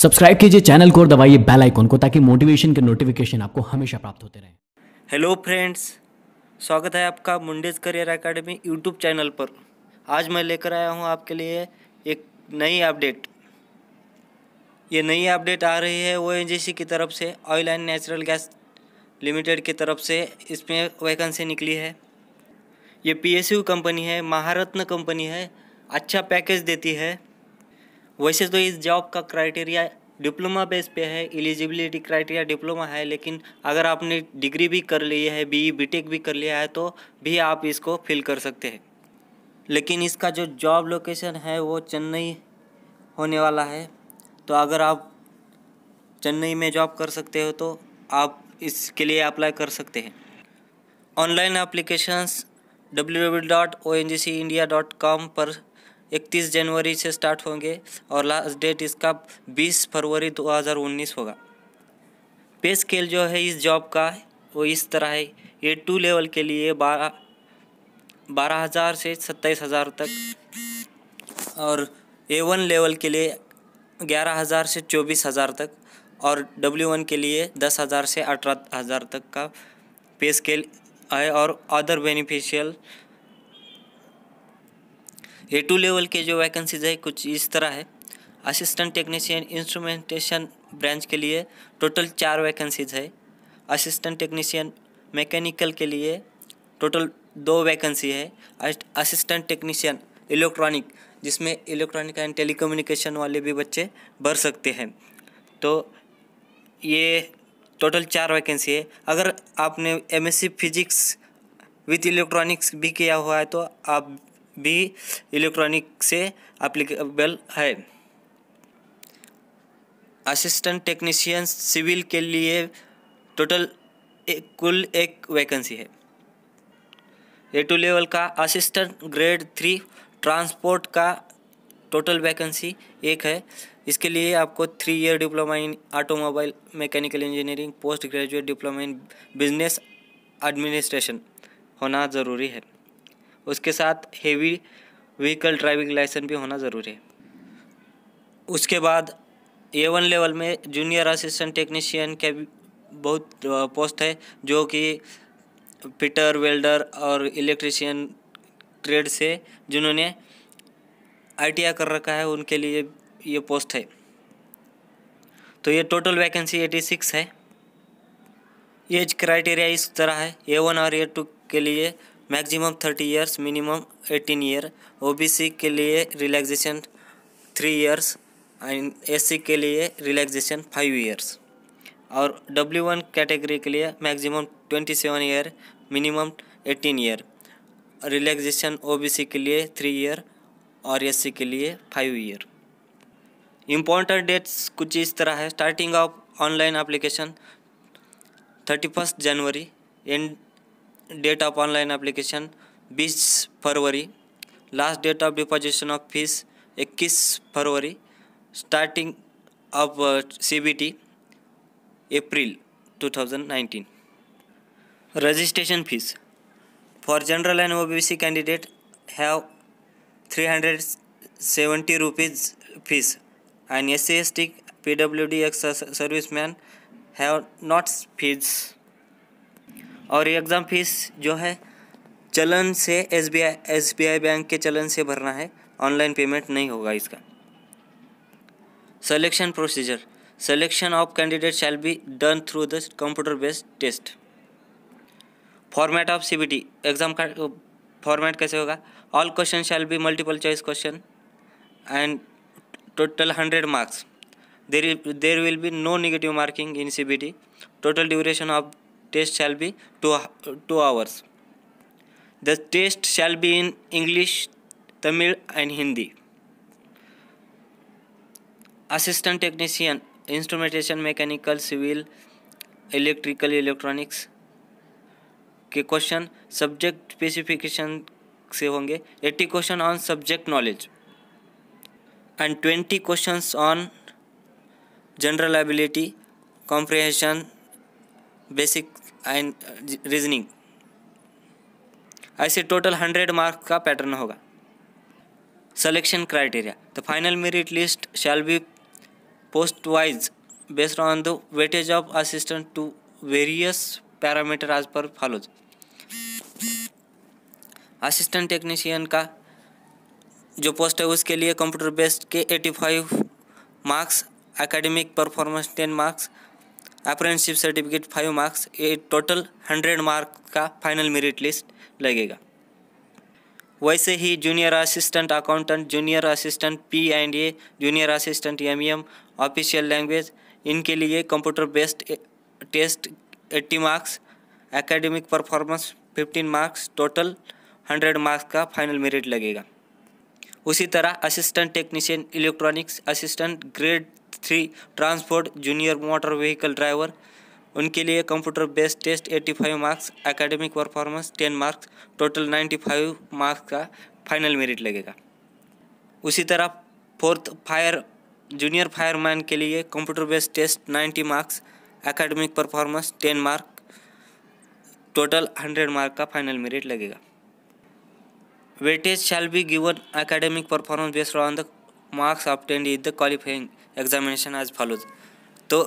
Subscribe कीजिए channel को और दबाइए बेल आइकन को ताकि मोटिवेशन के नोटिफिकेशन आपको हमेशा प्राप्त होते रहें। हेलो फ्रेंड्स, स्वागत है आपका मुंडेज करियर एकेडमी यूट्यूब चैनल पर। आज मैं लेकर आया हूं आपके लिए एक नई अपडेट। ये नई अपडेट आ रही है ओएनजीसी की तरफ से, oil and natural gas limited की तरफ से। इसमें वैकेंसी निकली है। ये पीएसयू कंपनी है, महारत्न कंपनी है, अच्छा पैकेज देती है। वैसे तो इस जॉब का क्राइटेरिया डिप्लोमा बेस पे है, एलिजिबिलिटी क्राइटेरिया डिप्लोमा है, लेकिन अगर आपने डिग्री भी कर ली है, बीई बीटेक भी कर लिया है तो भी आप इसको फिल कर सकते हैं। लेकिन इसका जो जॉब लोकेशन है वो चेन्नई होने वाला है। तो अगर आप चेन्नई में जॉब कर सकते हो तो आप इसके लिए अप्लाई कर सकते हैं। ऑनलाइन एप्लीकेशंस www.ongcindia.com पर 31 जनवरी से स्टार्ट होंगे और लास्ट डेट इसका 20 फरवरी 2019 होगा। पे स्केल जो है इस जॉब का वो इस तरह है। ये 2 लेवल के लिए 12,000 से 27,000 तक, और A1 लेवल के लिए 11,000 से 24,000 तक, और W1 के लिए 10,000 से 18,000 तक का पे स्केल है। और अदर बेनिफिशियल A2 लेवल के जो वैकेंसीज है कुछ इस तरह है। असिस्टेंट टेक्नीशियन इंस्ट्रूमेंटेशन ब्रांच के लिए टोटल 4 वैकेंसीज है। असिस्टेंट टेक्नीशियन मैकेनिकल के लिए टोटल 2 वैकेंसी है। असिस्टेंट टेक्नीशियन इलेक्ट्रॉनिक, जिसमें इलेक्ट्रॉनिक एंड टेलीकम्युनिकेशन वाले भी बच्चे भर सकते हैं। तो ये टोटल 4 वैकेंसी है। अगर आपने MSc फिजिक्स विथ इलेक्ट्रॉनिक्स भी किया हुआ है तो आप भी इलेक्ट्रॉनिक से एप्लीकेबल है। असिस्टेंट टेक्नीशियन सिविल के लिए टोटल कुल 1 वैकेंसी है। A2 लेवल का असिस्टेंट ग्रेड 3 ट्रांसपोर्ट का टोटल वैकेंसी 1 है। इसके लिए आपको 3 year diploma in automobile mechanical engineering, post graduate diploma in business administration होना ज़रूरी है। उसके साथ हेवी व्हीकल ड्राइविंग लाइसेंस भी होना ज़रूरी है। उसके बाद A1 लेवल में जूनियर असिस्टेंट टेक्नीशियन के बहुत पोस्ट है, जो कि फिटर, वेल्डर और इलेक्ट्रीशियन ट्रेड से जिन्होंने ITI कर रखा है उनके लिए ये पोस्ट है। तो ये टोटल वैकेंसी 86 है। एज क्राइटेरिया इस तरह है। A1 और A2 के लिए maximum 30 years, minimum 18 year. OBC के लिए रिलैक्सेशन 3 इयर्स एंड SC के लिए रिलैक्सेशन 5 इयर्स। और W1 कैटेगरी के लिए maximum 27 year, minimum 18 year. Relaxation OBC के लिए 3 ईयर और SC के लिए 5 ईयर। इम्पॉर्टेंट डेट्स कुछ इस तरह है। Starting of online application 31 January, end date of online application 20 February, last date of deposition of fees 21 February, starting of CBT April 2019। Registration fees for general and OBC candidate have 370 rupees fees and SC/ST PWD ex serviceman have not fees. और exam fees जो है चलन से SBI bank के चलन से भरना है, ऑनलाइन पेमेंट नहीं होगा इसका। Selection procedure, selection of candidate shall be done through the computer based test. Format of CBT exam का फॉर्मेट कैसे होगा? All question shall be multiple choice question and total 100 marks. There will be no negative marking in CBT. Total duration of test shall be 2 hours. The test shall be in English, Tamil and Hindi. Assistant technician, instrumentation, mechanical, civil, electrical, electronics के question subject specification से होंगे। 80 question on subject knowledge and 20 questions on general ability, comprehension, basic and reasoning. ऐसे total 100 marks का pattern होगा। Selection criteria, the final merit list shall be post wise based on the weightage of assistant to various parameter as per follows. Assistant technician का जो post है उसके लिए computer based के 85 marks, academic performance 10 marks, apprenticeship certificate 5 marks, ये total 100 mark का final merit list लगेगा। वैसे ही junior assistant accountant, junior assistant P&A, junior assistant MEM, official language, इनके लिए computer based test 80 marks, academic performance 15 marks, total 100 marks का final merit लगेगा। उसी तरह assistant technician electronics, assistant grade 3 transport, junior motor vehicle driver, उनके लिए computer based test 85 marks, academic performance 10 marks, total 95 marks का final merit लगेगा। उसी तरह जूनियर फायरमैन के लिए computer based test 90 marks, academic performance 10 mark, total 100 mark का final merit लगेगा। Weightage shall be given academic performance based on the marks obtained in the qualifying examination as follows. तो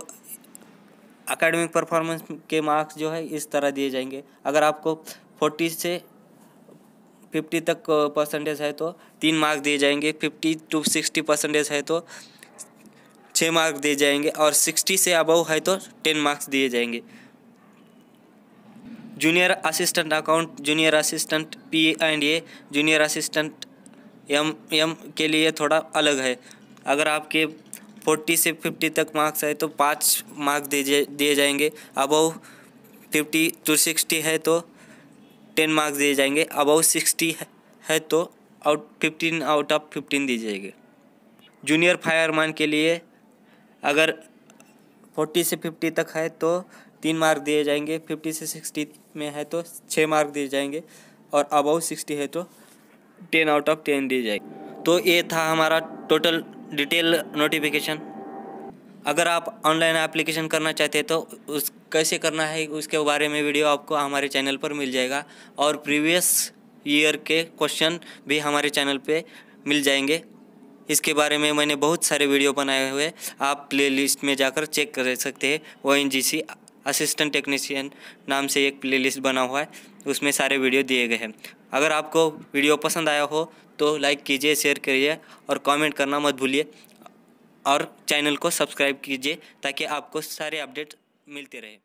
academic performance के marks जो है इस तरह दिए जाएंगे। अगर आपको 40 से 50 तक परसेंटेज है तो 3 मार्क्स दिए जाएंगे, 50 to 60 परसेंटेज है तो 6 मार्क्स दिए जाएंगे, और 60 से अबव है तो 10 मार्क्स दिए जाएंगे। Junior assistant account, junior assistant P&A, junior assistant MM के लिए थोड़ा अलग है। अगर आपके 40 से 50 तक मार्क्स है तो 5 मार्क्स दिए जाएंगे, अबव 50 to 60 है तो 10 मार्क्स दिए जाएंगे, अबव 60 है तो 15 आउट ऑफ 15 दिए जाएंगे। जूनियर फायरमैन के लिए अगर 40 से 50 तक है तो 3 मार्क दिए जाएंगे, 50 से 60 में है तो 6 मार्क दिए जाएंगे, और अबव 60 है तो 10 आउट ऑफ 10 दिए जाएंगे। तो ये था हमारा टोटल डिटेल नोटिफिकेशन। अगर आप ऑनलाइन एप्लीकेशन करना चाहते हैं तो उस कैसे करना है उसके बारे में वीडियो आपको हमारे चैनल पर मिल जाएगा, और प्रीवियस ईयर के क्वेश्चन भी हमारे चैनल पे मिल जाएंगे। इसके बारे में मैंने बहुत सारे वीडियो बनाए हुए, आप प्लेलिस्ट में जाकर चेक कर सकते हैं। ONGC असिस्टेंट टेक्नीशियन नाम से एक प्लेलिस्ट बना हुआ है, उसमें सारे वीडियो दिए गए हैं। अगर आपको वीडियो पसंद आया हो तो लाइक कीजिए, शेयर करिए और कमेंट करना मत भूलिए, और चैनल को सब्सक्राइब कीजिए ताकि आपको सारे अपडेट मिलते रहे।